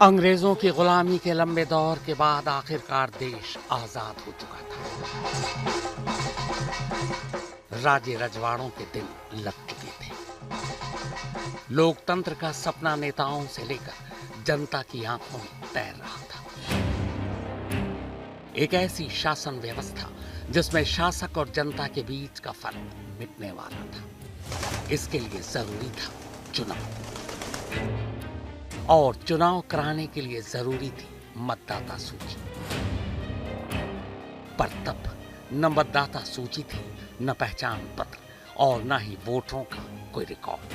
अंग्रेजों की गुलामी के लंबे दौर के बाद आखिरकार देश आजाद हो चुका था। राज्य रजवाड़ों के दिन लग चुके थे। लोकतंत्र का सपना नेताओं से लेकर जनता की आंखों में तैर रहा था। एक ऐसी शासन व्यवस्था जिसमें शासक और जनता के बीच का फर्क मिटने वाला था। इसके लिए जरूरी था चुनाव, और चुनाव कराने के लिए जरूरी थी मतदाता सूची। पर तब न मतदाता सूची थी, न पहचान पत्र, और न ही वोटरों का कोई रिकॉर्ड।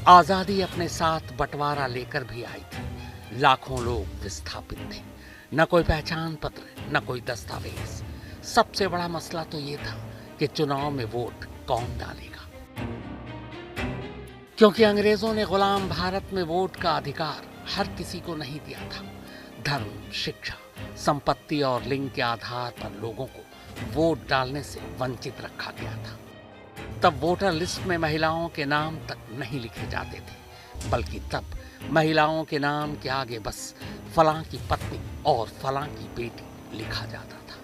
आजादी अपने साथ बंटवारा लेकर भी आई थी। लाखों लोग विस्थापित थे, न कोई पहचान पत्र, न कोई दस्तावेज। सबसे बड़ा मसला तो ये था कि चुनाव में वोट कौन डालेगा, क्योंकि अंग्रेजों ने गुलाम भारत में वोट का अधिकार हर किसी को नहीं दिया था। धर्म, शिक्षा, संपत्ति और लिंग के आधार पर लोगों को वोट डालने से वंचित रखा गया था। तब वोटर लिस्ट में महिलाओं के नाम तक नहीं लिखे जाते थे, बल्कि तब महिलाओं के नाम के आगे बस फलां की पत्नी और फलां की बेटी लिखा जाता था।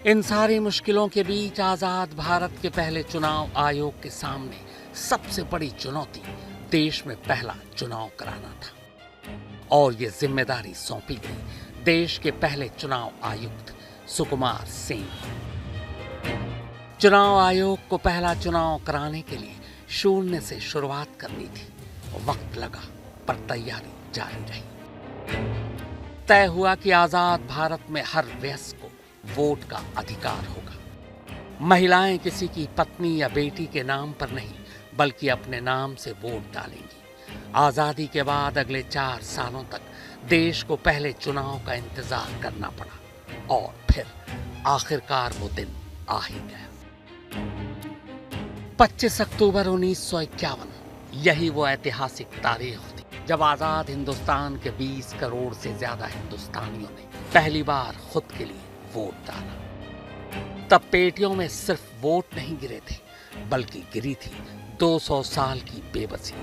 इन सारी मुश्किलों के बीच आजाद भारत के पहले चुनाव आयोग के सामने सबसे बड़ी चुनौती देश में पहला चुनाव कराना था, और ये जिम्मेदारी सौंपी गई देश के पहले चुनाव आयुक्त सुकुमार सेन। चुनाव आयोग को पहला चुनाव कराने के लिए शून्य से शुरुआत करनी थी। वक्त लगा, पर तैयारी जारी रही। तय हुआ कि आजाद भारत में हर वयस्क को वोट का अधिकार होगा। महिलाएं किसी की पत्नी या बेटी के नाम पर नहीं, बल्कि अपने नाम से वोट डालेंगी। आजादी के बाद अगले 4 सालों तक देश को पहले चुनाव का इंतजार करना पड़ा, और फिर आखिरकार वो दिन आ ही गया। 25 अक्टूबर 1951, यही वो ऐतिहासिक तारीख थी जब आजाद हिंदुस्तान के 20 करोड़ से ज्यादा हिंदुस्तानियों ने पहली बार खुद के लिए वोट डाला। तब पेटियों में सिर्फ वोट नहीं गिरे थे, बल्कि गिरी थी 200 साल की बेबसी।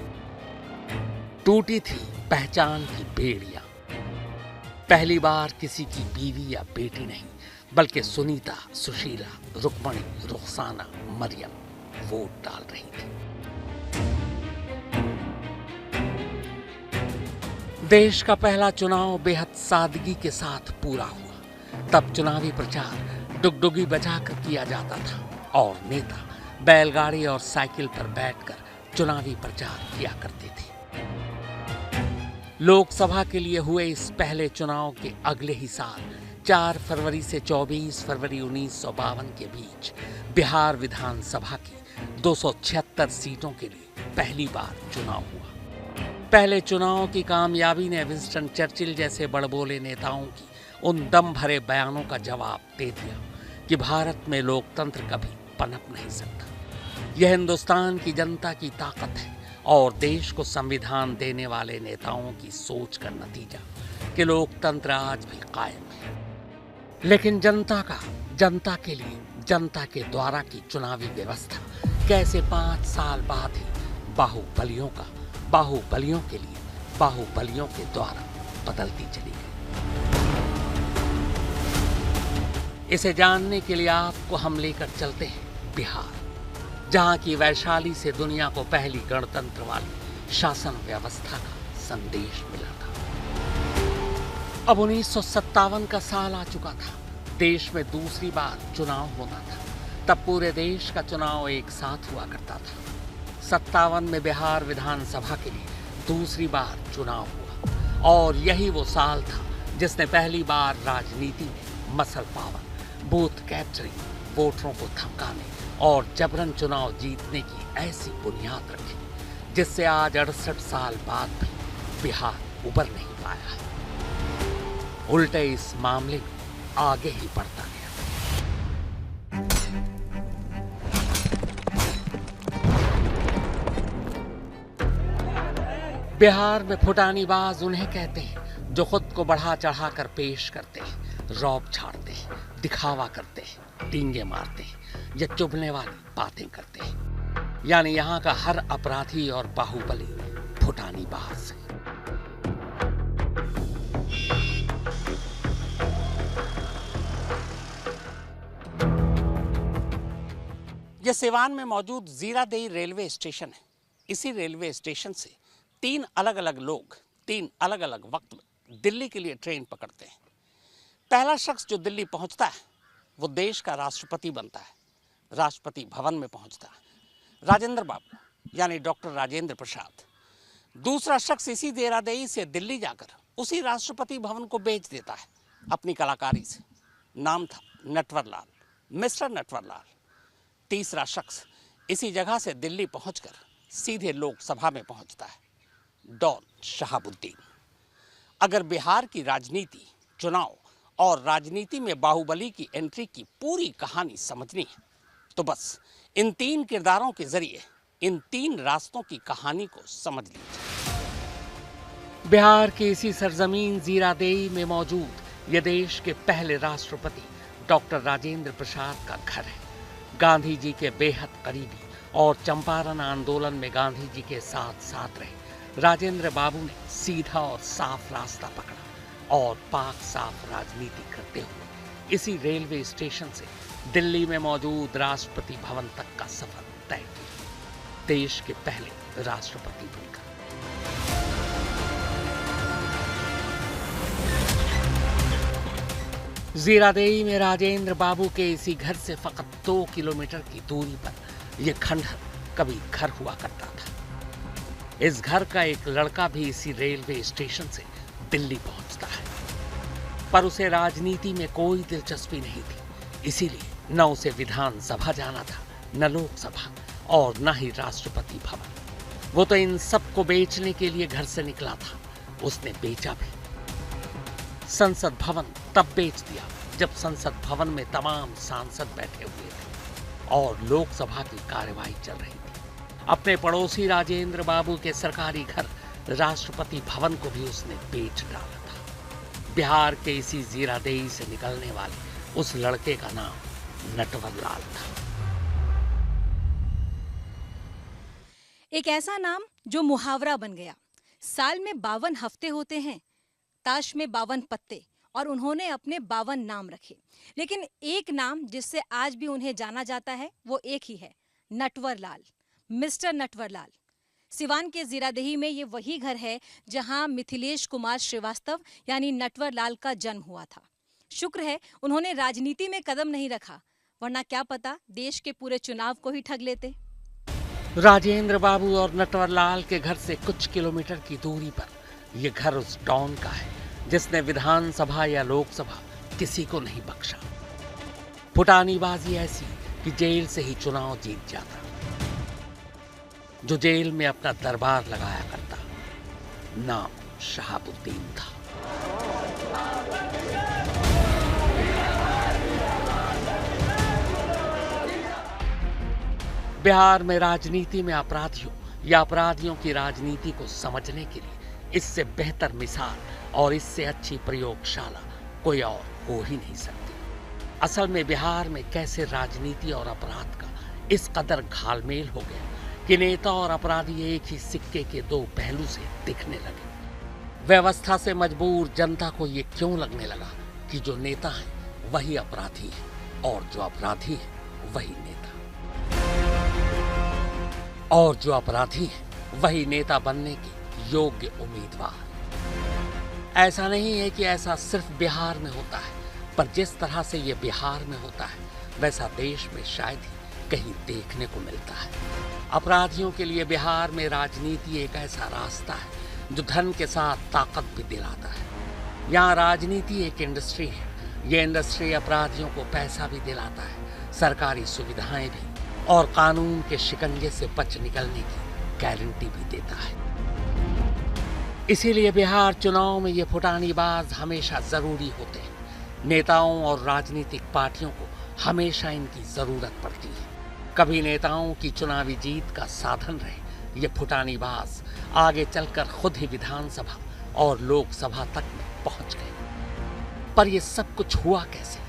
टूटी थी पहचान की बेड़ियां। पहली बार किसी की बीवी या बेटी नहीं, बल्कि सुनीता, सुशीला, रुक्मणी, रुखसाना, मरियम वोट डाल रही थी। देश का पहला चुनाव बेहद सादगी के साथ पूरा हुआ। तब चुनावी प्रचार डुगडुगी बजाकर किया जाता था, और नेता बैलगाड़ी और साइकिल पर बैठकर चुनावी प्रचार किया करते थे। लोकसभा के लिए हुए इस पहले चुनाव के अगले ही साल 4 फरवरी से 24 फरवरी 1952 के बीच बिहार विधानसभा की 276 सीटों के लिए पहली बार चुनाव हुआ। पहले चुनाव की कामयाबी ने विंस्टन चर्चिल जैसे बड़बोले नेताओं की उन दम भरे बयानों का जवाब दे दिया कि भारत में लोकतंत्र कभी पनप नहीं सकता। यह हिंदुस्तान की जनता की ताकत है, और देश को संविधान देने वाले नेताओं की सोच का नतीजा कि लोकतंत्र आज भी कायम है। लेकिन जनता के लिए, जनता के द्वारा की चुनावी व्यवस्था कैसे 5 साल बाद ही बाहुबलियों के लिए बाहुबलियों के द्वारा बदलती चली गई। इसे जानने के लिए आपको हम लेकर चलते हैं बिहार, जहां की वैशाली से दुनिया को पहली गणतंत्र वाली शासन व्यवस्था का संदेश मिला था। अब 1957 का साल आ चुका था। देश में दूसरी बार चुनाव होना था। तब पूरे देश का चुनाव एक साथ हुआ करता था। 57 में बिहार विधानसभा के लिए दूसरी बार चुनाव हुआ, और यही वो साल था जिसने पहली बार राजनीति में मसल पावर, बूथ कैप्चरिंग, वोटरों को धमकाने और जबरन चुनाव जीतने की ऐसी बुनियाद रखी, जिससे आज 68 साल बाद भी बिहार उबर नहीं पाया है। उल्टे इस मामले में आगे ही बढ़ता गया। बिहार में फुटानीबाज उन्हें कहते हैं जो खुद को बढ़ा चढ़ाकर पेश करते हैं, रौब झाड़ते हैं, दिखावा करते हैं, डींगे मारते हैं या चुभने वाली बातें करते हैं। यानी यहाँ का हर अपराधी और बाहुबली फुटानी बाज है। यह सिवान में मौजूद जीरादेई रेलवे स्टेशन है। इसी रेलवे स्टेशन से 3 अलग अलग लोग 3 अलग अलग वक्त में दिल्ली के लिए ट्रेन पकड़ते हैं। पहला शख्स जो दिल्ली पहुंचता है वो देश का राष्ट्रपति बनता है, राष्ट्रपति भवन में पहुंचता है, राजेंद्र बाबू यानी डॉक्टर राजेंद्र प्रसाद। दूसरा शख्स इसी जीरादेई से दिल्ली जाकर उसी राष्ट्रपति भवन को बेच देता है अपनी कलाकारी से। नाम था नटवरलाल, मिस्टर नटवरलाल। तीसरा शख्स इसी जगह से दिल्ली पहुंचकर सीधे लोकसभा में पहुंचता है, डॉन शहाबुद्दीन। अगर बिहार की राजनीति, चुनाव और राजनीति में बाहुबली की एंट्री की पूरी कहानी समझनी है तो बस इन 3 किरदारों के जरिए इन 3 रास्तों की कहानी को समझ लीजिए। बिहार की इसी सरजमीन जीरादेई में मौजूद यह देश के पहले राष्ट्रपति डॉक्टर राजेंद्र प्रसाद का घर है। गांधी जी के बेहद करीबी और चंपारण आंदोलन में गांधी जी के साथ साथ रहे राजेंद्र बाबू ने सीधा और साफ रास्ता पकड़ा और पाक साफ राजनीति करते हुए इसी रेलवे स्टेशन से दिल्ली में मौजूद राष्ट्रपति भवन तक का सफर तय किया, देश के पहले राष्ट्रपति बनकर। जीरादेई में राजेंद्र बाबू के इसी घर से फकत 2 किलोमीटर की दूरी पर यह खंडहर कभी घर हुआ करता था। इस घर का एक लड़का भी इसी रेलवे स्टेशन से दिल्ली पहुंचता है, पर उसे राजनीति में कोई दिलचस्पी नहीं थी। इसीलिए न उसे विधानसभा जाना था, न लोकसभा और न ही राष्ट्रपति भवन। वो तो इन सब को बेचने के लिए घर से निकला था। उसने बेचा भी। संसद भवन तब बेच दिया जब संसद भवन में तमाम सांसद बैठे हुए थे और लोकसभा की कार्यवाही चल रही थी। अपने पड़ोसी राजेंद्र बाबू के सरकारी घर राष्ट्रपति भवन को भी उसने बेच डाला था। बिहार के इसी जीरादेई से निकलने वाले उस लड़के का नाम नटवरलाल था। एक ऐसा नाम जो मुहावरा बन गया। साल में 52 हफ्ते होते हैं, ताश में 52 पत्ते, और उन्होंने अपने 52 नाम रखे। लेकिन एक नाम जिससे आज भी उन्हें जाना जाता है वो एक ही है, नटवरलाल, मिस्टर नटवरलाल। सिवान के जीरादेही में ये वही घर है जहां मिथिलेश कुमार श्रीवास्तव यानी नटवरलाल का जन्म हुआ था। शुक्र है उन्होंने राजनीति में कदम नहीं रखा, वरना क्या पता देश के पूरे चुनाव को ही ठग लेते। राजेंद्र बाबू और नटवरलाल के घर से कुछ किलोमीटर की दूरी पर यह घर उस डॉन का है जिसने विधानसभा या लोकसभा किसी को नहीं बख्शा। फुटानीबाजी ऐसी कि जेल से ही चुनाव जीत जाता, जो जेल में अपना दरबार लगाया करता। नाम शहाबुद्दीन था। बिहार में राजनीति में अपराधियों या अपराधियों की राजनीति को समझने के लिए इससे बेहतर मिसाल और इससे अच्छी प्रयोगशाला कोई और हो ही नहीं सकती। असल में बिहार में कैसे राजनीति और अपराध का इस कदर घालमेल हो गया कि नेता और अपराधी एक ही सिक्के के 2 पहलू से दिखने लगे। व्यवस्था से मजबूर जनता को ये क्यों लगने लगा कि जो नेता है वही अपराधी है और जो अपराधी है वही नेता, और जो अपराधी है वही नेता बनने के योग्य उम्मीदवार। ऐसा नहीं है कि ऐसा सिर्फ बिहार में होता है, पर जिस तरह से ये बिहार में होता है वैसा देश में शायद ही कहीं देखने को मिलता है। अपराधियों के लिए बिहार में राजनीति एक ऐसा रास्ता है जो धन के साथ ताकत भी दिलाता है। यहाँ राजनीति एक इंडस्ट्री है। ये इंडस्ट्री अपराधियों को पैसा भी दिलाता है, सरकारी सुविधाएं भी, और कानून के शिकंजे से बच निकलने की गारंटी भी देता है। इसीलिए बिहार चुनाव में ये फुटानीबाज हमेशा जरूरी होते हैं। नेताओं और राजनीतिक पार्टियों को हमेशा इनकी जरूरत पड़ती है। कभी नेताओं की चुनावी जीत का साधन रहे ये फुटानीबाज आगे चलकर खुद ही विधानसभा और लोकसभा तक में पहुंच गए। पर ये सब कुछ हुआ कैसे,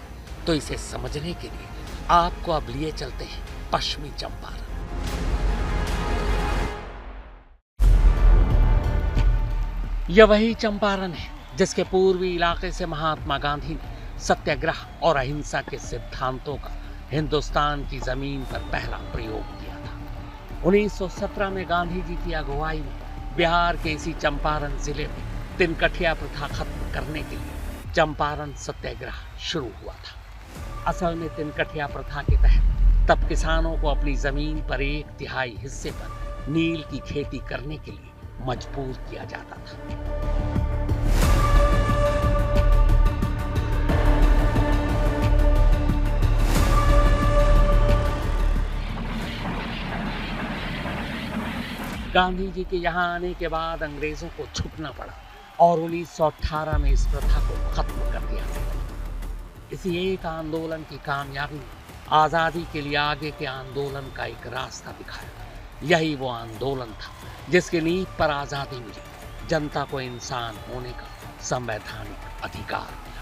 तो इसे समझने के लिए आपको अब लिए चलते हैं पश्चिमी चंपारण। यह वही चंपारण है जिसके पूर्वी इलाके से महात्मा गांधी ने सत्याग्रह और अहिंसा के सिद्धांतों का हिंदुस्तान की जमीन पर पहला प्रयोग किया था। 1917 में गांधी जी की अगुवाई में बिहार के इसी चंपारण जिले में तिनकठिया प्रथा खत्म करने के लिए चंपारण सत्याग्रह शुरू हुआ था। असल में तिनकठिया प्रथा के तहत तब किसानों को अपनी जमीन पर 1/3 हिस्से पर नील की खेती करने के लिए मजबूर किया जाता था। गांधी जी के यहाँ आने के बाद अंग्रेजों को झुकना पड़ा और 1918 में इस प्रथा को खत्म कर दिया गया। इसी एक आंदोलन की कामयाबी ने आज़ादी के लिए आगे के आंदोलन का एक रास्ता दिखाया। यही वो आंदोलन था जिसकी नींव पर आज़ादी मिली, जनता को इंसान होने का संवैधानिक अधिकार मिला।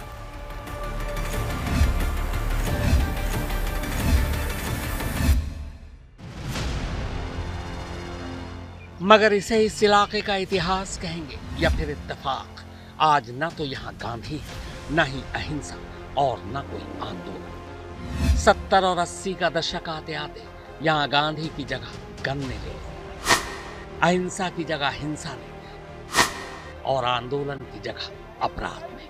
मगर इसे इस इलाके का इतिहास कहेंगे या फिर इत्तेफाक। आज न तो यहाँ गांधी है, न ही अहिंसा और न कोई आंदोलन। 70 और 80 का दशक आते आते यहाँ गांधी की जगह गन ने ले ली, अहिंसा की जगह हिंसा ने और आंदोलन की जगह अपराध ने।